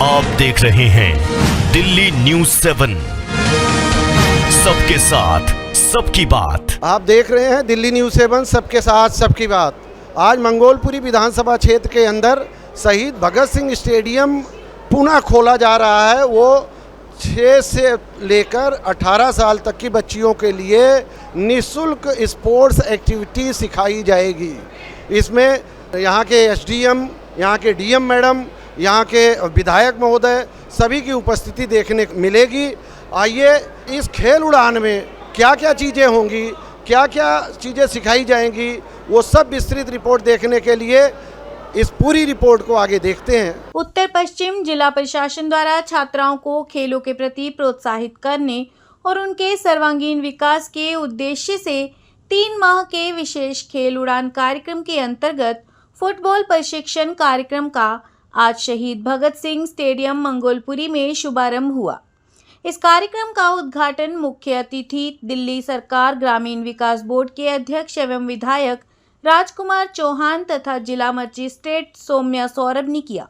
आप देख रहे हैं दिल्ली न्यूज़ 7, सबके साथ सबकी बात। आप देख रहे हैं दिल्ली न्यूज़ 7, सबके साथ सबकी बात। आज मंगोलपुरी विधानसभा क्षेत्र के अंदर शहीद भगत सिंह स्टेडियम पुनः खोला जा रहा है। वो 6 से लेकर 18 साल तक की बच्चियों के लिए निःशुल्क स्पोर्ट्स एक्टिविटी सिखाई जाएगी। इसमें यहाँ के एसडीएम, यहाँ के डीएम मैडम, यहाँ के विधायक महोदय सभी की उपस्थिति देखने मिलेगी। आइए इस खेल उड़ान में क्या क्या चीज़ें होंगी, क्या क्या चीज़ें सिखाई जाएंगी, वो सब विस्तृत रिपोर्ट देखने के लिए इस पूरी रिपोर्ट को आगे देखते हैं। उत्तर पश्चिम जिला प्रशासन द्वारा छात्राओं को खेलों के प्रति प्रोत्साहित करने और उनके सर्वांगीण विकास के उद्देश्य से 3 माह के विशेष खेल उड़ान कार्यक्रम के अंतर्गत फुटबॉल प्रशिक्षण कार्यक्रम का आज शहीद भगत सिंह स्टेडियम मंगोलपुरी में शुभारंभ हुआ। इस कार्यक्रम का उद्घाटन मुख्य अतिथि दिल्ली सरकार ग्रामीण विकास बोर्ड के अध्यक्ष एवं विधायक राजकुमार चौहान तथा जिला मजिस्ट्रेट सौम्या सौरभ ने किया।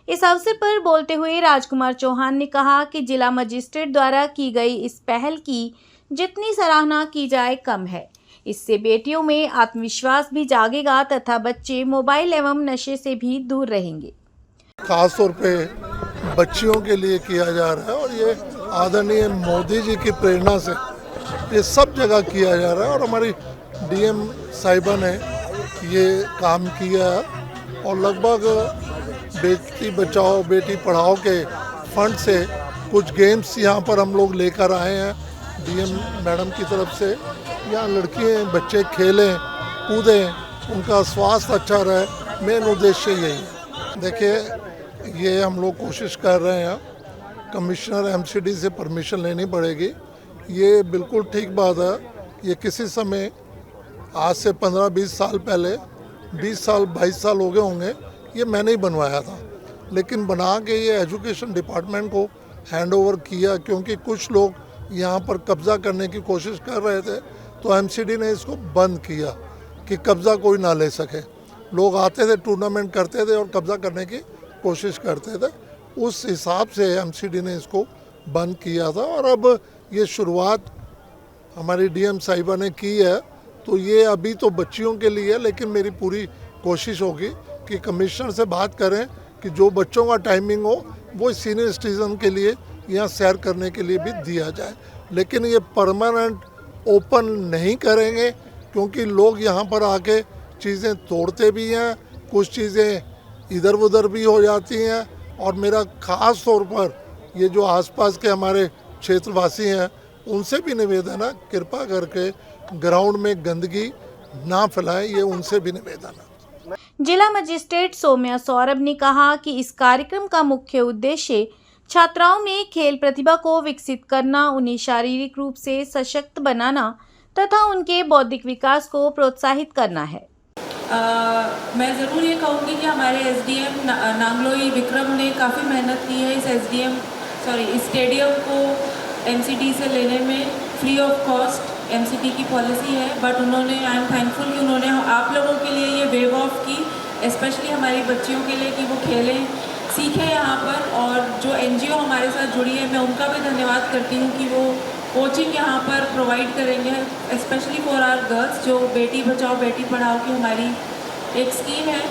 इस अवसर पर बोलते हुए राजकुमार चौहान ने कहा कि जिला मजिस्ट्रेट द्वारा की गई इस पहल की जितनी सराहना की जाए कम है। इससे बेटियों में आत्मविश्वास भी जागेगा तथा बच्चे मोबाइल एवं नशे से भी दूर रहेंगे। खास तौर पे बच्चियों के लिए किया जा रहा है और ये आदरणीय मोदी जी की प्रेरणा से ये सब जगह किया जा रहा है और हमारी डीएम साहिबा ने ये काम किया और लगभग बेटी बचाओ बेटी पढ़ाओ के फंड से कुछ गेम्स यहाँ पर हम लोग लेकर आए हैं डीएम मैडम की तरफ से। यहाँ लड़कियाँ बच्चे खेलें कूदें, उनका स्वास्थ्य अच्छा रहे, मेन उद्देश्य यही है। देखिए ये हम लोग कोशिश कर रहे हैं, कमिश्नर एमसीडी से परमिशन लेनी पड़ेगी। ये बिल्कुल ठीक बात है। ये किसी समय आज से 15-20 साल पहले 20 साल 22 साल हो गए होंगे, ये मैंने ही बनवाया था, लेकिन बना के ये एजुकेशन डिपार्टमेंट को हैंड ओवर किया क्योंकि कुछ लोग यहाँ पर कब्ज़ा करने की कोशिश कर रहे थे, तो एमसीडी ने इसको बंद किया कि कब्ज़ा कोई ना ले सके। लोग आते थे, टूर्नामेंट करते थे और कब्ज़ा करने की कोशिश करते थे। उस हिसाब से एमसीडी ने इसको बंद किया था और अब ये शुरुआत हमारी डीएम साहिबा ने की है। तो ये अभी तो बच्चियों के लिए, लेकिन मेरी पूरी कोशिश होगी कि कमिश्नर से बात करें कि जो बच्चों का टाइमिंग हो वो सीनियर सिटीजन के लिए यहाँ सैर करने के लिए भी दिया जाए। लेकिन ये परमानेंट ओपन नहीं करेंगे क्योंकि लोग यहाँ पर आके चीज़ें तोड़ते भी हैं, कुछ चीज़ें इधर उधर भी हो जाती हैं। और मेरा ख़ास तौर पर ये जो आसपास के हमारे क्षेत्रवासी हैं उनसे भी निवेदन है, कृपा करके ग्राउंड में गंदगी ना फैलाएं, ये उनसे भी निवेदन है। जिला मजिस्ट्रेट सौम्या सौरभ ने कहा कि इस कार्यक्रम का मुख्य उद्देश्य छात्राओं में खेल प्रतिभा को विकसित करना, उन्हें शारीरिक रूप से सशक्त बनाना तथा उनके बौद्धिक विकास को प्रोत्साहित करना है। मैं ज़रूर ये कहूँगी कि हमारे एसडीएम नांगलोई विक्रम ने काफ़ी मेहनत की है इस स्टेडियम को एमसीडी से लेने में। फ्री ऑफ कॉस्ट एमसीडी की पॉलिसी है, बट उन्होंने आई एम थैंकफुल कि उन्होंने आप लोगों के लिए ये वेव ऑफ की, स्पेशली हमारी बच्चियों के लिए कि वो खेलें सीखें यहाँ पर। और जो एनजीओ हमारे साथ जुड़ी है मैं उनका भी धन्यवाद करती हूँ कि वो कोचिंग यहाँ पर प्रोवाइड करेंगे, स्पेशली फॉर आवर गर्ल्स, जो बेटी बचाओ बेटी पढ़ाओ की हमारी एक स्कीम है।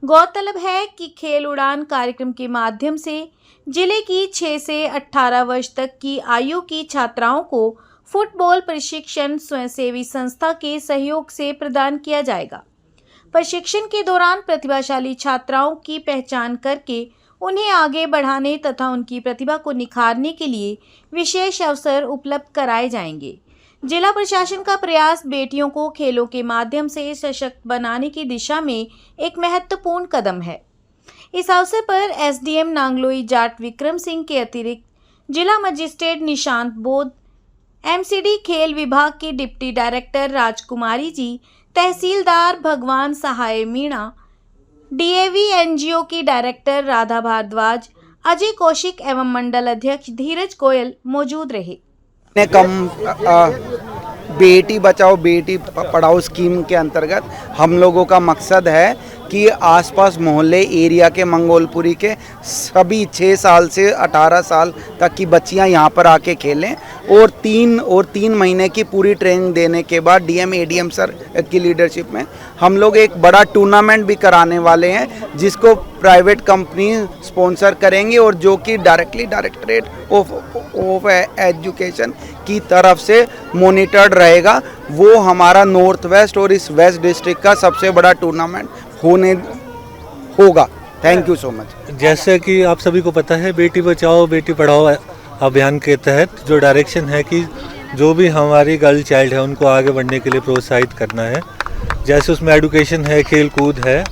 गौरतलब है कि खेल उड़ान कार्यक्रम के माध्यम से जिले की 6 से 18 वर्ष तक की आयु की छात्राओं को फुटबॉल प्रशिक्षण स्वयंसेवी संस्था के सहयोग से प्रदान किया जाएगा। प्रशिक्षण के दौरान प्रतिभाशाली छात्राओं की पहचान करके उन्हें आगे बढ़ाने तथा उनकी प्रतिभा को निखारने के लिए विशेष अवसर उपलब्ध कराए जाएंगे। जिला प्रशासन का प्रयास बेटियों को खेलों के माध्यम से सशक्त बनाने की दिशा में एक महत्वपूर्ण कदम है। इस अवसर पर एसडीएम नांगलोई जाट विक्रम सिंह के अतिरिक्त जिला मजिस्ट्रेट निशांत बोध, एमसीडी खेल विभाग की डिप्टी डायरेक्टर राजकुमारी जी, तहसीलदार भगवान सहाय मीणा, डीएवी एनजीओ की डायरेक्टर राधा भारद्वाज, अजय कौशिक एवं मंडल अध्यक्ष धीरज गोयल मौजूद रहे। बेटी बचाओ बेटी पढ़ाओ स्कीम के अंतर्गत हम लोगों का मकसद है कि आसपास मोहल्ले एरिया के मंगोलपुरी के सभी 6 साल से 18 साल तक की बच्चियां यहां पर आके खेलें और 3 महीने की पूरी ट्रेनिंग देने के बाद डीएम एडीएम सर की लीडरशिप में हम लोग एक बड़ा टूर्नामेंट भी कराने वाले हैं जिसको प्राइवेट कंपनी स्पॉन्सर करेंगे और जो कि डायरेक्टली डायरेक्टरेट ऑफ एजुकेशन की तरफ से मॉनिटर्ड रहेगा। वो हमारा नॉर्थ वेस्ट और इस वेस्ट डिस्ट्रिक्ट का सबसे बड़ा टूर्नामेंट होगा। Thank you so much. जैसे कि आप सभी को पता है, बेटी बचाओ बेटी पढ़ाओ अभियान के तहत जो डायरेक्शन है कि जो भी हमारी गर्ल चाइल्ड है उनको आगे बढ़ने के लिए प्रोत्साहित करना है। जैसे उसमें एडुकेशन है, खेल कूद है,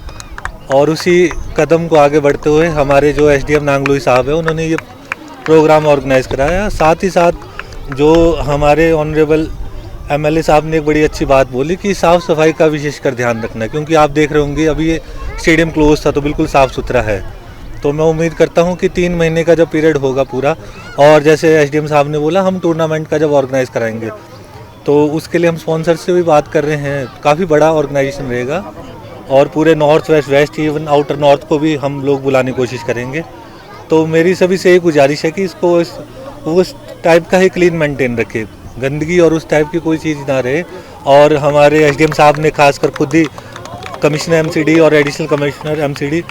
और उसी कदम को आगे बढ़ते हुए हमारे जो एसडीएम नांगलोई साहब है उन्होंने ये प्रोग्राम ऑर्गेनाइज़ कराया। साथ ही साथ जो हमारे ऑनरेबल एमएलए साहब ने एक बड़ी अच्छी बात बोली कि साफ़ सफाई का विशेषकर ध्यान रखना, क्योंकि आप देख रहे होंगे अभी ये स्टेडियम क्लोज था तो बिल्कुल साफ़ सुथरा है। तो मैं उम्मीद करता हूँ कि 3 महीने का जब पीरियड होगा पूरा, और जैसे एसडीएम साहब ने बोला हम टूर्नामेंट का जब ऑर्गेनाइज़ कराएंगे तो उसके लिए हम स्पॉन्सर से भी बात कर रहे हैं। काफ़ी बड़ा ऑर्गेनाइजेशन रहेगा और पूरे north west west even outer north को भी हम लोग बुलाने की कोशिश करेंगे। तो मेरी सभी से एक गुजारिश है कि इसको उस टाइप का ही क्लीन मेंटेन रखे, गंदगी और उस टाइप की कोई चीज़ ना रहे। और हमारे एसडीएम साहब ने खासकर खुद ही कमिश्नर एमसीडी और एडिशनल कमिश्नर एमसीडी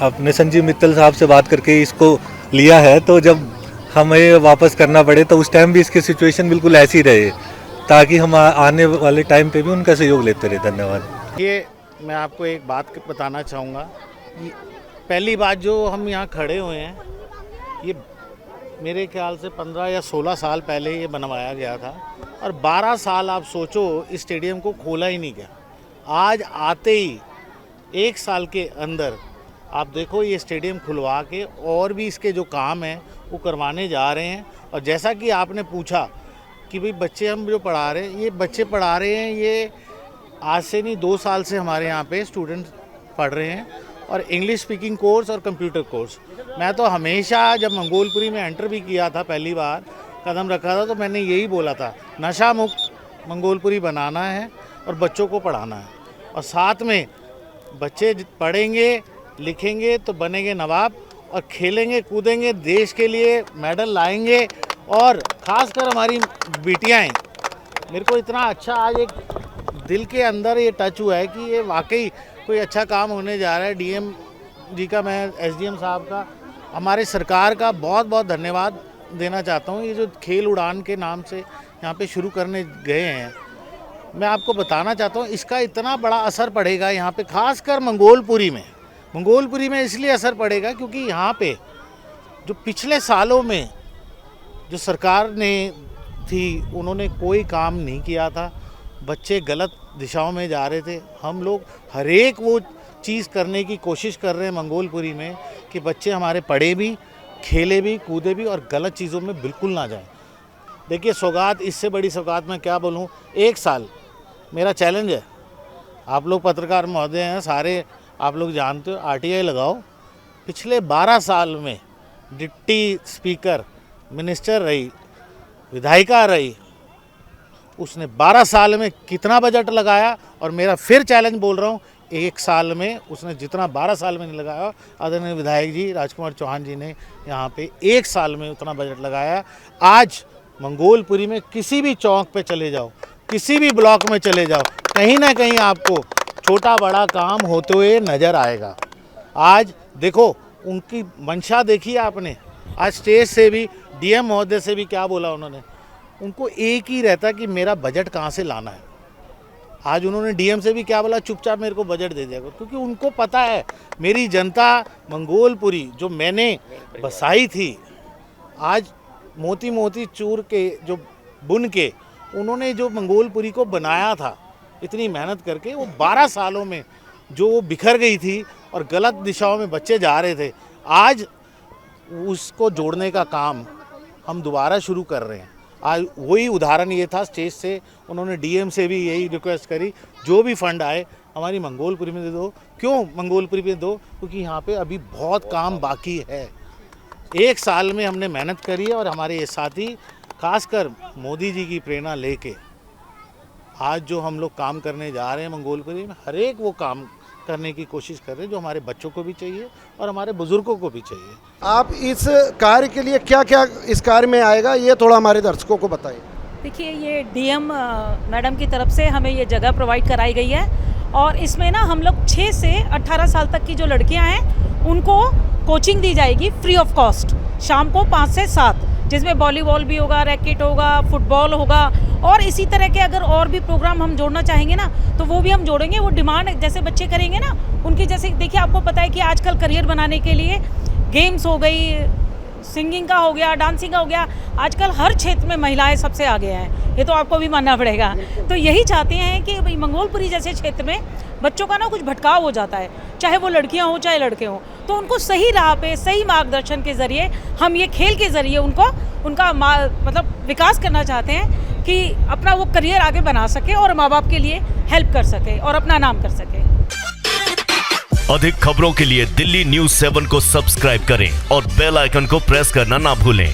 अपने संजीव मित्तल साहब से बात करके इसको लिया है। तो जब हमें वापस करना पड़े तो उस टाइम भी इसकी सिचुएशन बिल्कुल ऐसी रहे ताकि हम आने वाले टाइम पे भी उनका सहयोग लेते रहे। धन्यवाद। ये मैं आपको एक बात बताना चाहूँगा। पहली बात जो हम यहाँ खड़े हुए हैं, ये मेरे ख्याल से 15 या 16 साल पहले ये बनवाया गया था और 12 साल आप सोचो इस स्टेडियम को खोला ही नहीं गया। आज आते ही 1 साल के अंदर आप देखो ये स्टेडियम खुलवा के और भी इसके जो काम हैं वो करवाने जा रहे हैं। और जैसा कि आपने पूछा कि भाई बच्चे हम जो पढ़ा रहे हैं, ये बच्चे पढ़ा रहे हैं, ये आज से नहीं 2 साल से हमारे यहाँ पे स्टूडेंट पढ़ रहे हैं और इंग्लिश स्पीकिंग कोर्स और कंप्यूटर कोर्स। मैं तो हमेशा जब मंगोलपुरी में एंटर भी किया था, पहली बार कदम रखा था, तो मैंने यही बोला था नशा मुक्त मंगोलपुरी बनाना है और बच्चों को पढ़ाना है। और साथ में बच्चे पढ़ेंगे लिखेंगे तो बनेंगे नवाब और खेलेंगे कूदेंगे, देश के लिए मेडल लाएंगे। और ख़ासकर हमारी बिटियाँ, मेरे को इतना अच्छा आज एक दिल के अंदर ये टच हुआ है कि ये वाकई कोई अच्छा काम होने जा रहा है। डीएम जी का, मैं एसडीएम साहब का, हमारे सरकार का बहुत बहुत धन्यवाद देना चाहता हूँ। ये जो खेल उड़ान के नाम से यहाँ पे शुरू करने गए हैं, मैं आपको बताना चाहता हूँ इसका इतना बड़ा असर पड़ेगा यहाँ पे, खासकर मंगोलपुरी में इसलिए असर पड़ेगा क्योंकि यहाँ पे जो पिछले सालों में जो सरकार ने थी उन्होंने कोई काम नहीं किया था। बच्चे गलत दिशाओं में जा रहे थे। हम लोग हर एक वो चीज़ करने की कोशिश कर रहे हैं मंगोलपुरी में कि बच्चे हमारे पढ़े भी, खेले भी, कूदे भी और गलत चीज़ों में बिल्कुल ना जाएं। देखिए सौगात, इससे बड़ी सौगात मैं क्या बोलूँ। 1 साल मेरा चैलेंज है, आप लोग पत्रकार महोदय हैं, सारे आप लोग जानते हो, आरटीआई लगाओ। पिछले 12 साल में डिप्टी स्पीकर, मिनिस्टर रही, विधायिका रही, उसने 12 साल में कितना बजट लगाया। और मेरा फिर चैलेंज बोल रहा हूँ, 1 साल में उसने जितना 12 साल में नहीं लगाया, आदरणीय विधायक जी राजकुमार चौहान जी ने यहाँ पे 1 साल में उतना बजट लगाया। आज मंगोलपुरी में किसी भी चौक पे चले जाओ, किसी भी ब्लॉक में चले जाओ, कहीं ना कहीं आपको छोटा बड़ा काम होते हुए नज़र आएगा। आज देखो उनकी मंशा देखिए आपने। आज स्टेज से भी डीएम महोदय से भी क्या बोला उन्होंने, उनको एक ही रहता कि मेरा बजट कहाँ से लाना है। आज उन्होंने डीएम से भी क्या बोला, चुपचाप मेरे को बजट दे दिया करो, क्योंकि उनको पता है मेरी जनता मंगोलपुरी जो मैंने बसाई थी, आज मोती मोती चूर के जो बुन के उन्होंने जो मंगोलपुरी को बनाया था इतनी मेहनत करके, वो 12 सालों में जो वो बिखर गई थी और गलत दिशाओं में बच्चे जा रहे थे, आज उसको जोड़ने का काम हम दोबारा शुरू कर रहे हैं। आज वही उदाहरण ये था, स्टेज से उन्होंने डीएम से भी यही रिक्वेस्ट करी, जो भी फंड आए हमारी मंगोलपुरी में दे दो। क्यों मंगोलपुरी में दो? क्योंकि यहाँ पे अभी बहुत काम बाकी है। 1 साल में हमने मेहनत करी है और हमारे ये साथी, खासकर मोदी जी की प्रेरणा लेके आज जो हम लोग काम करने जा रहे हैं मंगोलपुरी में, हर एक वो काम करने की कोशिश कर रहे हैं, जो हमारे बच्चों को भी चाहिए और हमारे बुजुर्गों को भी चाहिए। आप इस कार्य के लिए क्या क्या इस कार्य में आएगा, ये थोड़ा हमारे दर्शकों को बताइए। देखिए, ये डीएम मैडम की तरफ से हमें ये जगह प्रोवाइड कराई गई है और इसमें ना हम लोग 6 से 18 साल तक की जो लड़कियां हैं उनको कोचिंग दी जाएगी फ्री ऑफ कॉस्ट, शाम को 5 से 7, जिसमें वॉलीबॉल भी होगा, रैकेट होगा, फुटबॉल होगा और इसी तरह के अगर और भी प्रोग्राम हम जोड़ना चाहेंगे ना तो वो भी हम जोड़ेंगे। वो डिमांड जैसे बच्चे करेंगे ना उनकी, जैसे देखिए आपको पता है कि आजकल करियर बनाने के लिए गेम्स हो गई, सिंगिंग का हो गया, डांसिंग का हो गया, आजकल हर क्षेत्र में महिलाएं सबसे आगे हैं, ये तो आपको भी मानना पड़ेगा। तो यही चाहते हैं कि भाई मंगोलपुरी जैसे क्षेत्र में बच्चों का ना कुछ भटकाव हो जाता है, चाहे वो लड़कियां हो चाहे लड़के हों, तो उनको सही राह पे सही मार्गदर्शन के ज़रिए हम ये खेल के ज़रिए उनका मतलब विकास करना चाहते हैं कि अपना वो करियर आगे बना सके और माँ बाप के लिए हेल्प कर सके और अपना नाम कर सके। अधिक खबरों के लिए दिल्ली न्यूज़ 7 को सब्सक्राइब करें और बेल आइकन को प्रेस करना ना भूलें।